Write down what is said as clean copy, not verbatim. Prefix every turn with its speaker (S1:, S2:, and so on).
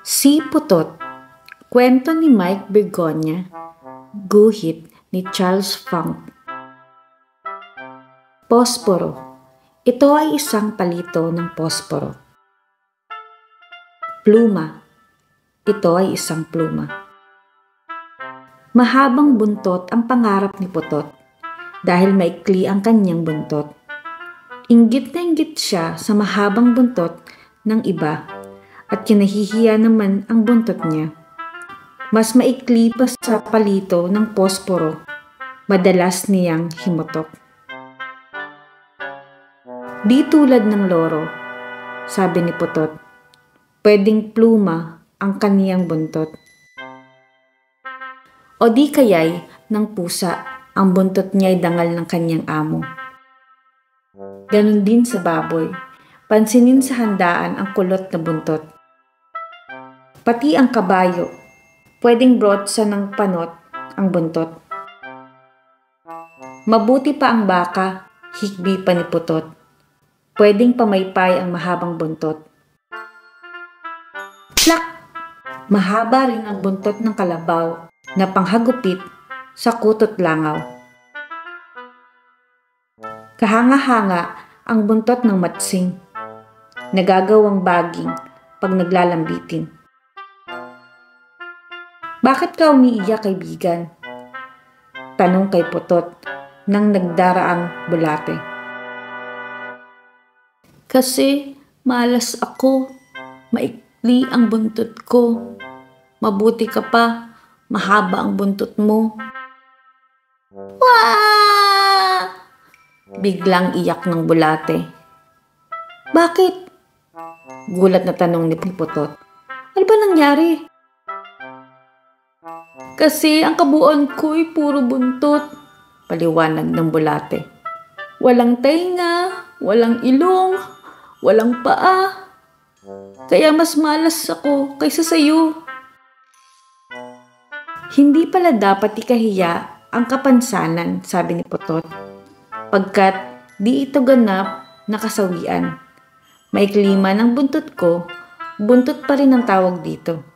S1: Si Putot, kwento ni Mike Bergonia, guhit ni Charles Funk. Posporo. Ito ay isang palito ng posporo. Pluma. Ito ay isang pluma. Mahabang buntot ang pangarap ni Putot dahil maikli ang kanyang buntot. Inggit na inggit siya sa mahabang buntot ng iba at kinahihiya naman ang buntot niya. Mas maikli pa sa palito ng posporo, madalas niyang himutok. Di tulad ng loro, sabi ni Putot, pwedeng pluma ang kaniyang buntot. O di kaya'y ng pusa, ang buntot niya'y dangal ng kanyang amo. Ganon din sa baboy, pansinin sa handaan ang kulot na buntot. Pati ang kabayo, pwedeng brotsa ng panot ang buntot. Mabuti pa ang baka, hikbi pa ni Putot, pwedeng pamaypay ang mahabang buntot. Plak! Mahaba rin ang buntot ng kalabaw na panghagupit sa kutot langaw. Kahanga-hanga ang buntot ng matsing, nagagawang baging pag naglalambitin. Bakit ka umiiyak, kaibigan? Tanong kay Putot nang nagdaraang bulate. Kasi malas ako, maikli ang buntot ko. Mabuti ka pa, mahaba ang buntot mo. Wah! Biglang iyak ng bulate. Bakit? Gulat na tanong ni Putot. Ano ba nangyari? Kasi ang kabuuan ko'y puro buntot, paliwanag ng bulate. Walang tainga, walang ilong, walang paa. Kaya mas malas ako kaysa sayo. Hindi pala dapat ikahiya ang kapansanan, sabi ni Putot, pagkat di ito ganap na kasawian. Maikli man ang buntot ko, buntot pa rin ang tawag dito.